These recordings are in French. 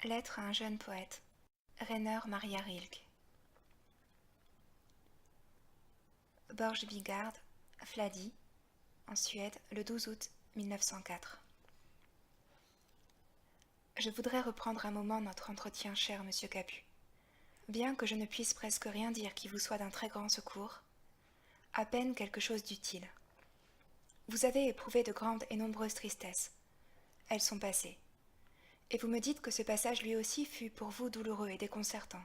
Lettre à un jeune poète. Rainer Maria Rilke. Borgebygard, Flady, en Suède, le 12 août 1904. Je voudrais reprendre un moment notre entretien, cher monsieur Capu. Bien que je ne puisse presque rien dire qui vous soit d'un très grand secours, à peine quelque chose d'utile. Vous avez éprouvé de grandes et nombreuses tristesses. Elles sont passées. Et vous me dites que ce passage lui aussi fut pour vous douloureux et déconcertant.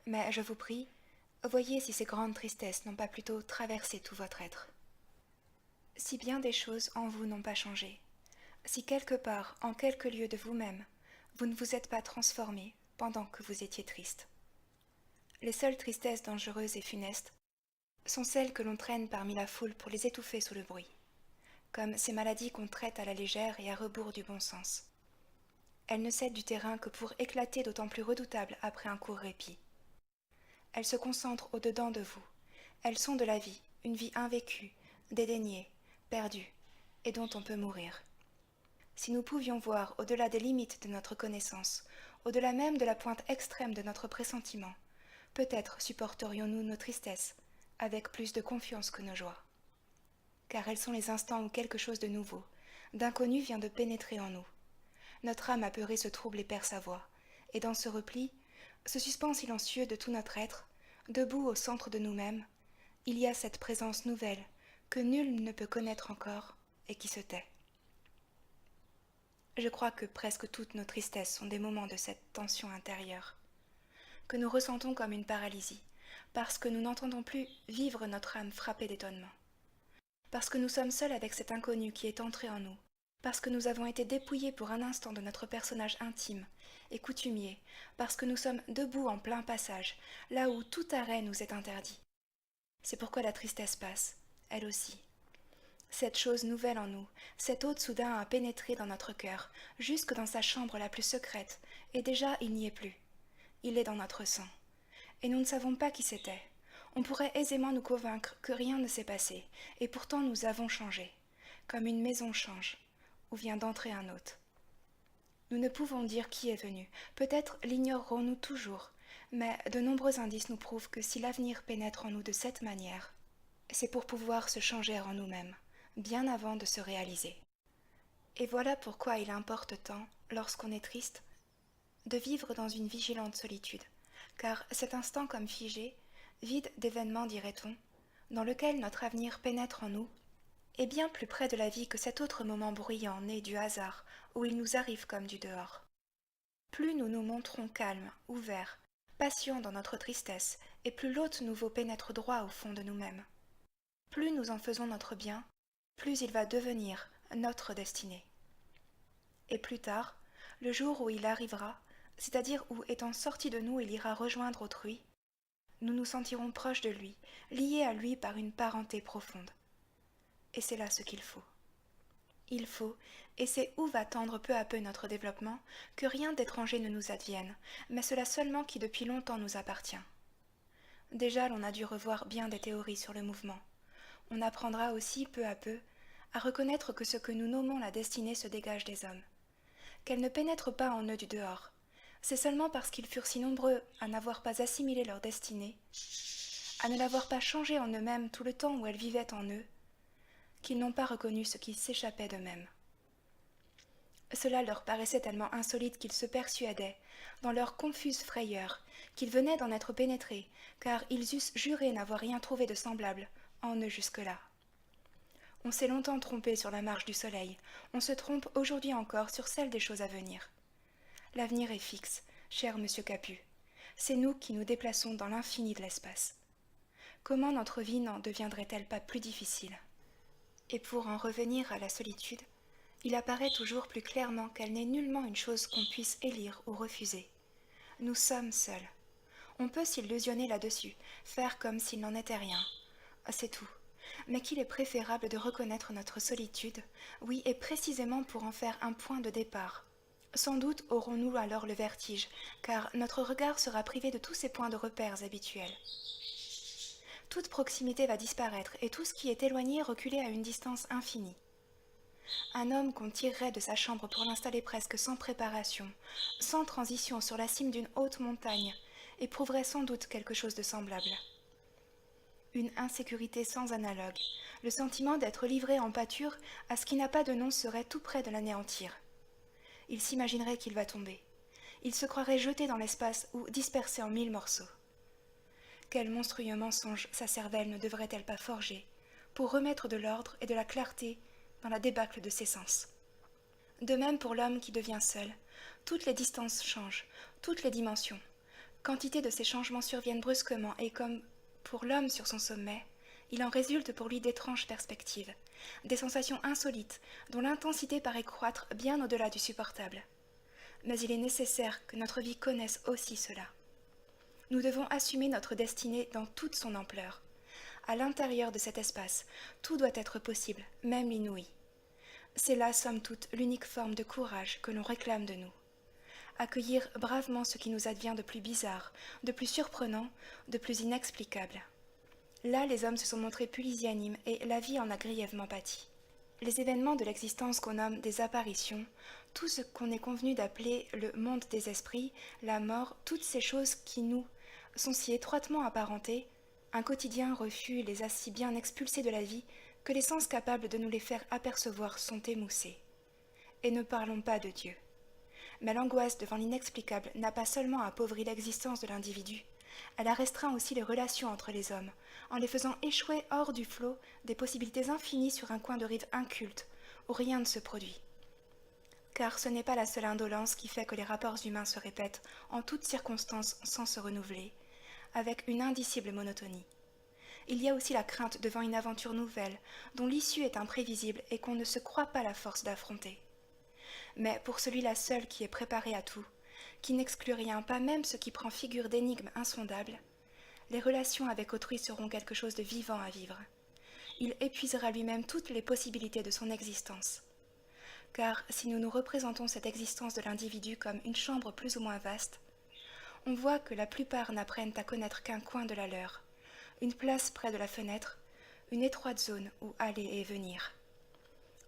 Mais je vous prie, voyez si ces grandes tristesses n'ont pas plutôt traversé tout votre être. Si bien des choses en vous n'ont pas changé, si quelque part, en quelque lieu de vous-même, vous ne vous êtes pas transformé pendant que vous étiez triste. Les seules tristesses dangereuses et funestes sont celles que l'on traîne parmi la foule pour les étouffer sous le bruit, comme ces maladies qu'on traite à la légère et à rebours du bon sens. Elles ne cèdent du terrain que pour éclater d'autant plus redoutables après un court répit. Elles se concentrent au-dedans de vous. Elles sont de la vie, une vie invécue, dédaignée, perdue, et dont on peut mourir. Si nous pouvions voir au-delà des limites de notre connaissance, au-delà même de la pointe extrême de notre pressentiment, peut-être supporterions-nous nos tristesses avec plus de confiance que nos joies. Car elles sont les instants où quelque chose de nouveau, d'inconnu vient de pénétrer en nous. Notre âme apeurée se trouble et perd sa voix, et dans ce repli, ce suspens silencieux de tout notre être, debout au centre de nous-mêmes, il y a cette présence nouvelle que nul ne peut connaître encore et qui se tait. Je crois que presque toutes nos tristesses sont des moments de cette tension intérieure, que nous ressentons comme une paralysie, parce que nous n'entendons plus vivre notre âme frappée d'étonnement, parce que nous sommes seuls avec cet inconnu qui est entré en nous, parce que nous avons été dépouillés pour un instant de notre personnage intime et coutumier, parce que nous sommes debout en plein passage, là où tout arrêt nous est interdit. C'est pourquoi la tristesse passe, elle aussi. Cette chose nouvelle en nous, cet hôte soudain a pénétré dans notre cœur, jusque dans sa chambre la plus secrète, et déjà il n'y est plus. Il est dans notre sang. Et nous ne savons pas qui c'était. On pourrait aisément nous convaincre que rien ne s'est passé, et pourtant nous avons changé, comme une maison change, où vient d'entrer un hôte. Nous ne pouvons dire qui est venu, peut-être l'ignorerons-nous toujours, mais de nombreux indices nous prouvent que si l'avenir pénètre en nous de cette manière, c'est pour pouvoir se changer en nous-mêmes, bien avant de se réaliser. Et voilà pourquoi il importe tant, lorsqu'on est triste, de vivre dans une vigilante solitude, car cet instant comme figé, vide d'événements dirait-on, dans lequel notre avenir pénètre en nous, est bien plus près de la vie que cet autre moment bruyant né du hasard, où il nous arrive comme du dehors. Plus nous nous montrons calmes, ouverts, patients dans notre tristesse, et plus l'hôte nouveau pénètre droit au fond de nous-mêmes. Plus nous en faisons notre bien, plus il va devenir notre destinée. Et plus tard, le jour où il arrivera, c'est-à-dire où, étant sorti de nous, il ira rejoindre autrui, nous nous sentirons proches de lui, liés à lui par une parenté profonde. Et c'est là ce qu'il faut. Il faut, et c'est où va tendre peu à peu notre développement, que rien d'étranger ne nous advienne, mais cela seulement qui depuis longtemps nous appartient. Déjà l'on a dû revoir bien des théories sur le mouvement. On apprendra aussi peu à peu à reconnaître que ce que nous nommons la destinée se dégage des hommes, qu'elle ne pénètre pas en eux du dehors. C'est seulement parce qu'ils furent si nombreux à n'avoir pas assimilé leur destinée, à ne l'avoir pas changée en eux-mêmes tout le temps où elle vivait en eux, qu'ils n'ont pas reconnu ce qui s'échappait d'eux-mêmes. Cela leur paraissait tellement insolite qu'ils se persuadaient, dans leur confuse frayeur, qu'ils venaient d'en être pénétrés, car ils eussent juré n'avoir rien trouvé de semblable en eux jusque-là. On s'est longtemps trompé sur la marche du soleil, on se trompe aujourd'hui encore sur celle des choses à venir. L'avenir est fixe, cher monsieur Capu. C'est nous qui nous déplaçons dans l'infini de l'espace. Comment notre vie n'en deviendrait-elle pas plus difficile? Et pour en revenir à la solitude, il apparaît toujours plus clairement qu'elle n'est nullement une chose qu'on puisse élire ou refuser. Nous sommes seuls. On peut s'illusionner là-dessus, faire comme s'il n'en était rien. C'est tout. Mais qu'il est préférable de reconnaître notre solitude, oui, et précisément pour en faire un point de départ. Sans doute aurons-nous alors le vertige, car notre regard sera privé de tous ces points de repères habituels. Toute proximité va disparaître et tout ce qui est éloigné reculer à une distance infinie. Un homme qu'on tirerait de sa chambre pour l'installer presque sans préparation, sans transition sur la cime d'une haute montagne, éprouverait sans doute quelque chose de semblable. Une insécurité sans analogue, le sentiment d'être livré en pâture à ce qui n'a pas de nom serait tout près de l'anéantir. Il s'imaginerait qu'il va tomber. Il se croirait jeté dans l'espace ou dispersé en 1000 morceaux. Quel monstrueux mensonge sa cervelle ne devrait-elle pas forger pour remettre de l'ordre et de la clarté dans la débâcle de ses sens. De même pour l'homme qui devient seul, toutes les distances changent, toutes les dimensions. Quantité de ces changements surviennent brusquement et comme pour l'homme sur son sommet, il en résulte pour lui d'étranges perspectives, des sensations insolites dont l'intensité paraît croître bien au-delà du supportable. Mais il est nécessaire que notre vie connaisse aussi cela. Nous devons assumer notre destinée dans toute son ampleur. À l'intérieur de cet espace, tout doit être possible, même l'inouï. C'est là, somme toute, l'unique forme de courage que l'on réclame de nous. Accueillir bravement ce qui nous advient de plus bizarre, de plus surprenant, de plus inexplicable. Là, les hommes se sont montrés pusillánimes et la vie en a grièvement pâti. Les événements de l'existence qu'on nomme des apparitions, tout ce qu'on est convenu d'appeler le monde des esprits, la mort, toutes ces choses qui nous sont si étroitement apparentées, un quotidien refus les a si bien expulsés de la vie que les sens capables de nous les faire apercevoir sont émoussés. Et ne parlons pas de Dieu. Mais l'angoisse devant l'inexplicable n'a pas seulement appauvri l'existence de l'individu, elle a restreint aussi les relations entre les hommes, en les faisant échouer hors du flot des possibilités infinies sur un coin de rive inculte, où rien ne se produit. Car ce n'est pas la seule indolence qui fait que les rapports humains se répètent en toutes circonstances sans se renouveler, avec une indicible monotonie. Il y a aussi la crainte devant une aventure nouvelle, dont l'issue est imprévisible et qu'on ne se croit pas la force d'affronter. Mais pour celui-là seul qui est préparé à tout, qui n'exclut rien, pas même ce qui prend figure d'énigme insondable, les relations avec autrui seront quelque chose de vivant à vivre. Il épuisera lui-même toutes les possibilités de son existence. Car si nous nous représentons cette existence de l'individu comme une chambre plus ou moins vaste, on voit que la plupart n'apprennent à connaître qu'un coin de la leur, une place près de la fenêtre, une étroite zone où aller et venir.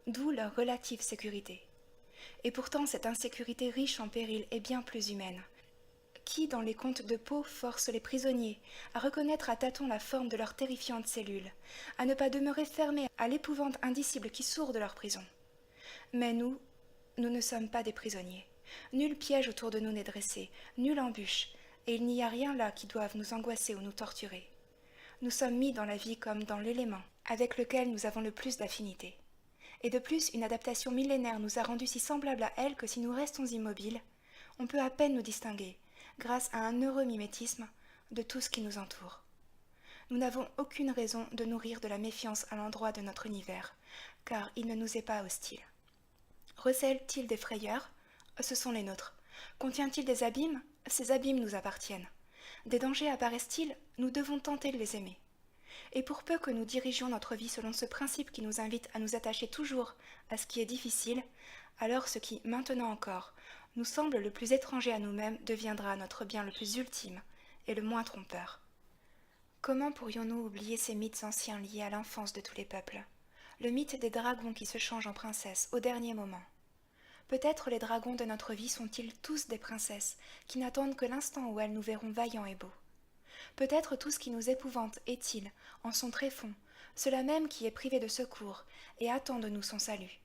D'où leur relative sécurité. Et pourtant cette insécurité riche en périls est bien plus humaine. Qui, dans les contes de Poe, force les prisonniers à reconnaître à tâtons la forme de leurs terrifiantes cellules, à ne pas demeurer fermés à l'épouvante indicible qui sourd de leur prison. Mais nous ne sommes pas des prisonniers. Nul piège autour de nous n'est dressé, nulle embûche, et il n'y a rien là qui doive nous angoisser ou nous torturer. Nous sommes mis dans la vie comme dans l'élément, avec lequel nous avons le plus d'affinité. Et de plus, une adaptation millénaire nous a rendus si semblables à elle que si nous restons immobiles, on peut à peine nous distinguer, grâce à un heureux mimétisme, de tout ce qui nous entoure. Nous n'avons aucune raison de nourrir de la méfiance à l'endroit de notre univers, car il ne nous est pas hostile. Recèle-t-il des frayeurs? Ce sont les nôtres. Contient-il des abîmes? Ces abîmes nous appartiennent. Des dangers apparaissent-ils? Nous devons tenter de les aimer. Et pour peu que nous dirigions notre vie selon ce principe qui nous invite à nous attacher toujours à ce qui est difficile, alors ce qui, maintenant encore, nous semble le plus étranger à nous-mêmes deviendra notre bien le plus ultime et le moins trompeur. Comment pourrions-nous oublier ces mythes anciens liés à l'enfance de tous les peuples? Le mythe des dragons qui se changent en princesses au dernier moment. Peut-être les dragons de notre vie sont-ils tous des princesses qui n'attendent que l'instant où elles nous verront vaillants et beaux. Peut-être tout ce qui nous épouvante est-il, en son tréfonds, cela même qui est privé de secours et attend de nous son salut.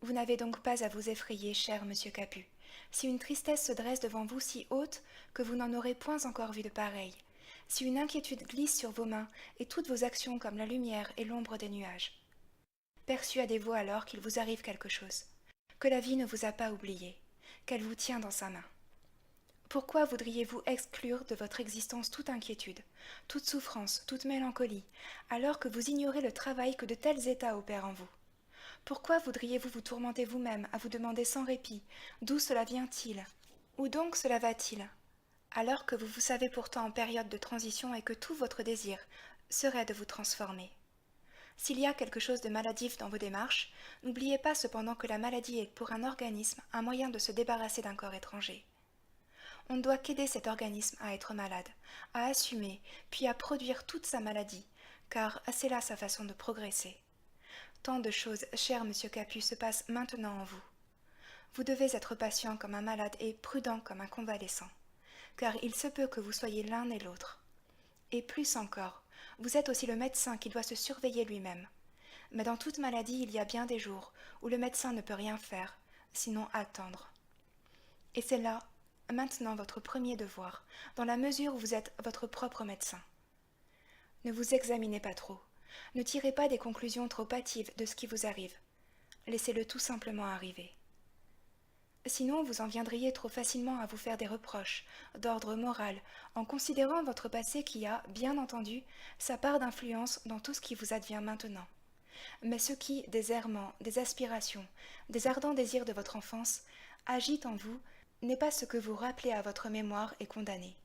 Vous n'avez donc pas à vous effrayer, cher monsieur Capu, si une tristesse se dresse devant vous si haute que vous n'en aurez point encore vu de pareille, si une inquiétude glisse sur vos mains et toutes vos actions comme la lumière et l'ombre des nuages. Persuadez-vous alors qu'il vous arrive quelque chose, que la vie ne vous a pas oublié, qu'elle vous tient dans sa main. Pourquoi voudriez-vous exclure de votre existence toute inquiétude, toute souffrance, toute mélancolie, alors que vous ignorez le travail que de tels états opèrent en vous? Pourquoi voudriez-vous vous tourmenter vous-même à vous demander sans répit d'où cela vient-il? Où donc cela va-t-il? Alors que vous vous savez pourtant en période de transition et que tout votre désir serait de vous transformer. S'il y a quelque chose de maladif dans vos démarches, n'oubliez pas cependant que la maladie est pour un organisme un moyen de se débarrasser d'un corps étranger. On ne doit qu'aider cet organisme à être malade, à assumer, puis à produire toute sa maladie, car c'est là sa façon de progresser. Tant de choses, cher monsieur Capu, se passent maintenant en vous. Vous devez être patient comme un malade et prudent comme un convalescent, car il se peut que vous soyez l'un et l'autre. Et plus encore, vous êtes aussi le médecin qui doit se surveiller lui-même. Mais dans toute maladie, il y a bien des jours où le médecin ne peut rien faire, sinon attendre. Et c'est là, maintenant, votre premier devoir, dans la mesure où vous êtes votre propre médecin. Ne vous examinez pas trop, ne tirez pas des conclusions trop hâtives de ce qui vous arrive. Laissez-le tout simplement arriver. Sinon, vous en viendriez trop facilement à vous faire des reproches, d'ordre moral, en considérant votre passé qui a, bien entendu, sa part d'influence dans tout ce qui vous advient maintenant. Mais ce qui, des errements, des aspirations, des ardents désirs de votre enfance, agite en vous, n'est pas ce que vous rappelez à votre mémoire et condamnez.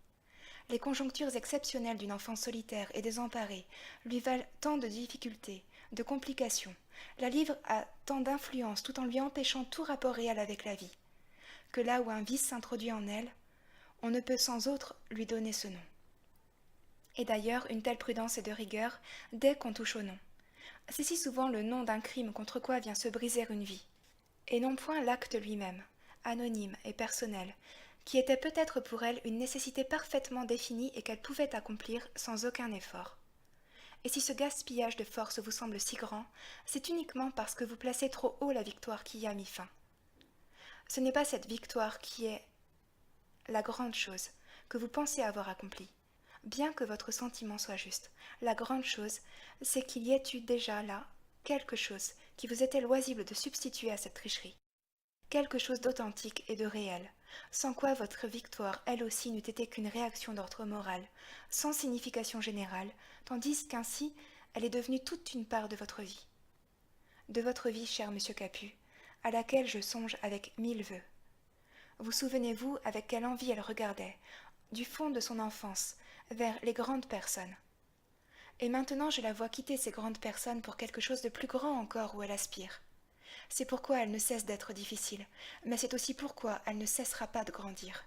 Les conjonctures exceptionnelles d'une enfance solitaire et désemparée lui valent tant de difficultés, de complications, la livrent à tant d'influences tout en lui empêchant tout rapport réel avec la vie, que là où un vice s'introduit en elle, on ne peut sans autre lui donner ce nom. Et d'ailleurs, une telle prudence est de rigueur dès qu'on touche au nom. C'est si souvent le nom d'un crime contre quoi vient se briser une vie, et non point l'acte lui-même, anonyme et personnel, qui était peut-être pour elle une nécessité parfaitement définie et qu'elle pouvait accomplir sans aucun effort. Et si ce gaspillage de force vous semble si grand, c'est uniquement parce que vous placez trop haut la victoire qui y a mis fin. Ce n'est pas cette victoire qui est la grande chose que vous pensez avoir accomplie. Bien que votre sentiment soit juste, la grande chose, c'est qu'il y ait eu déjà là quelque chose qui vous était loisible de substituer à cette tricherie. Quelque chose d'authentique et de réel, sans quoi votre victoire, elle aussi, n'eût été qu'une réaction d'ordre moral, sans signification générale, tandis qu'ainsi, elle est devenue toute une part de votre vie. De votre vie, cher monsieur Capu, à laquelle je songe avec 1000 vœux. Vous souvenez-vous avec quelle envie elle regardait, du fond de son enfance, vers les grandes personnes. Et maintenant je la vois quitter ces grandes personnes pour quelque chose de plus grand encore où elle aspire. C'est pourquoi elle ne cesse d'être difficile, mais c'est aussi pourquoi elle ne cessera pas de grandir.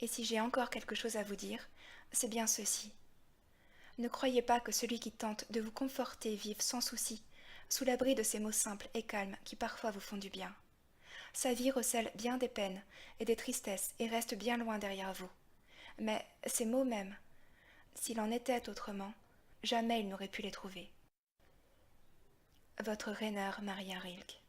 Et si j'ai encore quelque chose à vous dire, c'est bien ceci. Ne croyez pas que celui qui tente de vous conforter vive sans souci, sous l'abri de ces mots simples et calmes qui parfois vous font du bien. Sa vie recèle bien des peines et des tristesses et reste bien loin derrière vous. Mais ces mots mêmes, s'il en était autrement, jamais il n'aurait pu les trouver. Votre Rainer Maria Rilke.